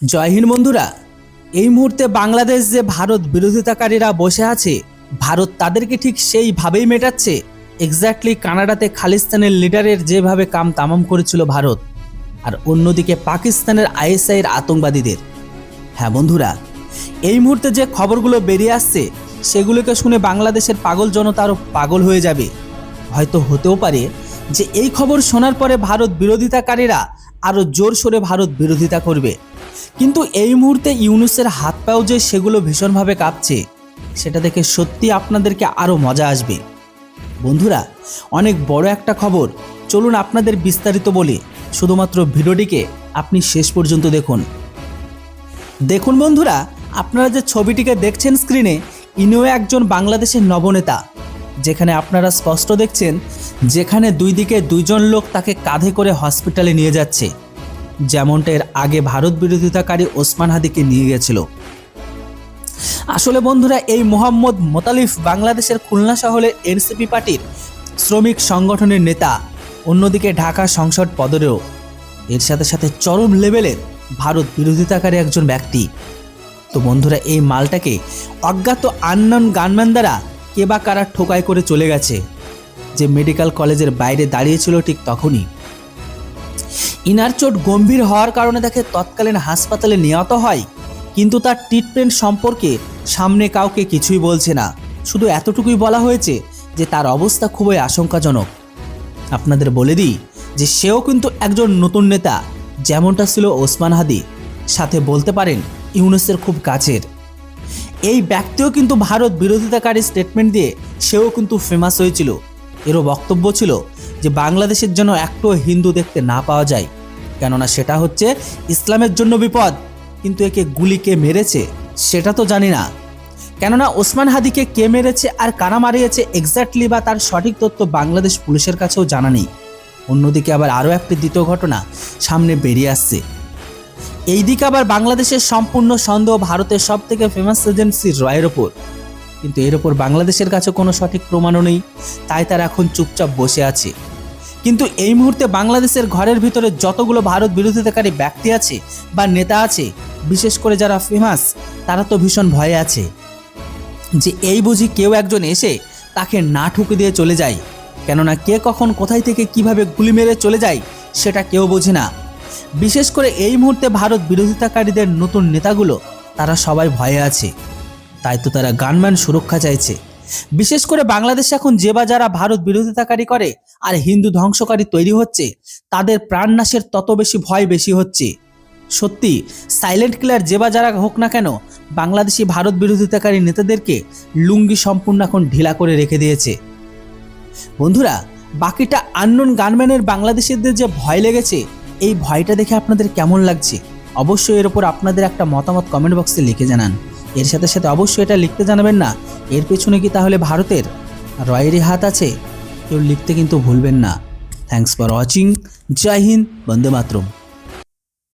জয় হিন্দ বন্ধুরা। এই মুহূর্তে বাংলাদেশ যে ভারত বিরোধিতাকারীরা বসে আছে, ভারত তাদেরকে ঠিক সেইভাবেই মেটাচ্ছে। এক্স্যাক্টলি কানাডাতে খালিস্তানের লিডারের যেভাবে কাম তামাম করেছিল ভারত, আর অন্যদিকে পাকিস্তানের আইএসআই এর আতঙ্কবাদীদের। হ্যাঁ বন্ধুরা, এই মুহূর্তে যে খবরগুলো বেরিয়ে আসছে সেগুলোকে শুনে বাংলাদেশের পাগল জনতা আরও পাগল হয়ে যাবে। হয়তো হতেও পারে যে এই খবর শোনার পরে ভারত বিরোধিতাকারীরা আরও জোরসোরে ভারত বিরোধিতা করবে। কিন্তু এই মুহূর্তে ইউনূসের হাত পাও যে সেগুলো ভীষণভাবে কাঁপছে, সেটা দেখে সত্যি আপনাদেরকে আরও মজা আসবে। বন্ধুরা, অনেক বড় একটা খবর, চলুন আপনাদের বিস্তারিত বলি। শুধুমাত্র ভিডিওটিকে আপনি শেষ পর্যন্ত দেখুন। দেখুন বন্ধুরা, আপনারা যে ছবিটিকে দেখছেন স্ক্রিনে, ইনিও একজন বাংলাদেশের নবনেতা। যেখানে আপনারা স্পষ্ট দেখছেন, যেখানে দুই দিকে দুইজন লোক তাকে কাঁধে করে হসপিটালে নিয়ে যাচ্ছে, যেমনটা এর আগে ভারত বিরোধিতাকারী ওসমান হাদিকে নিয়ে গেছিল। আসলে বন্ধুরা, এই মোহাম্মদ মোতালিফ বাংলাদেশের খুলনা শহরের এনসিপি পার্টির শ্রমিক সংগঠনের নেতা, অন্যদিকে ঢাকা সংসদ পদেরও। এর সাথে সাথে চরম লেভেলের ভারত বিরোধিতাকারী একজন ব্যক্তি। তো বন্ধুরা, এই মালটাকে অজ্ঞাত আননোন গানম্যান দ্বারা কে বা কারা ঠোকাই করে চলে গেছে, যে মেডিকেল কলেজের বাইরে দাঁড়িয়েছিল ঠিক তখনই। ইনার চোট গম্ভীর হওয়ার কারণে তাকে তৎকালীন হাসপাতালে নেওয়া হয়, কিন্তু তার ট্রিটমেন্ট সম্পর্কে সামনে কাউকে কিছুই বলছে না। শুধু এতটুকুই বলা হয়েছে যে তার অবস্থা খুবই আশঙ্কাজনক। আপনাদের বলে দিই যে সেও কিন্তু একজন নতুন নেতা, যেমনটা ছিল ওসমান হাদি, সাথে বলতে পারেন ইউনূসের খুব কাছের। এই ব্যক্তিও কিন্তু ভারত বিরোধিতাকারী স্টেটমেন্ট দিয়ে সেও কিন্তু ফেমাস হয়েছিল। এরও বক্তব্য ছিল যে বাংলাদেশের জন্য একটু হিন্দু দেখতে না পাওয়া যায়, কেননা সেটা হচ্ছে ইসলামের জন্য বিপদ। কিন্তু একে গুলি কে মেরেছে সেটা তো জানি না, কেননা ওসমান হাদিকে কে মেরেছে আর কারা মারিয়েছে এক্স্যাক্টলি বা তার সঠিক তথ্য বাংলাদেশ পুলিশের কাছেও জানা নেই। অন্যদিকে আবার আরও একটি দ্বিতীয় ঘটনা সামনে বেরিয়ে আসছে। এইদিকে আবার বাংলাদেশের সম্পূর্ণ সন্দেহ ভারতের সব থেকে ফেমাস এজেন্সি রয়ের ওপর, কিন্তু এর ওপর বাংলাদেশের কাছে কোনো সঠিক প্রমাণও নেই, তাই তারা এখন চুপচাপ বসে আছে। কিন্তু এই মুহূর্তে বাংলাদেশের ঘরের ভিতরে যতগুলো ভারত বিরোধিতাকারী ব্যক্তি আছে বা নেতা আছে, বিশেষ করে যারা ফেমাস, তারা তো ভীষণ ভয়ে আছে যে এই বুঝি কেউ একজন এসে তাকে না ঠুকে দিয়ে চলে যায়। কেননা কে কখন কোথায় থেকে কিভাবে গুলি মেরে চলে যায় সেটা কেউ বোঝে না। বিশেষ করে এই মুহূর্তে ভারত বিরোধিতাকারীদের নতুন নেতাগুলো, তারা সবাই ভয়ে আছে, তাই তো তারা গানম্যান সুরক্ষা চাইছে। বিশেষ করে বাংলাদেশে এখন যে বা যারা ভারত বিরোধিতাকারী করে আর হিন্দু ধ্বংসকারী তৈরি হচ্ছে, তাদের প্রাণনাশের তত বেশি ভয় বেশি হচ্ছে। সত্যি সাইলেন্ট কিলার যে বা যারা হোক না কেন, বাংলাদেশি ভারত বিরোধিতাকারী নেতাদেরকে লুঙ্গি সম্পূর্ণ এখন ঢিলা করে রেখে দিয়েছে। বন্ধুরা, বাকিটা আননোন গানম্যানের বাংলাদেশিদের যে ভয় লেগেছে, এই ভয়টা দেখে আপনাদের কেমন লাগছে অবশ্যই এর উপর আপনাদের একটা মতামত কমেন্ট বক্সে লিখে জানান। এর সাথে সাথে অবশ্যই এটা লিখতে জানাবেন না, এর পেছনে কি তাহলে ভারতের রয়েরই হাত আছে? কেউ লিখতে কিন্তু ভুলবেন না। Thanks for watching. Jai Hind, Vande Mataram.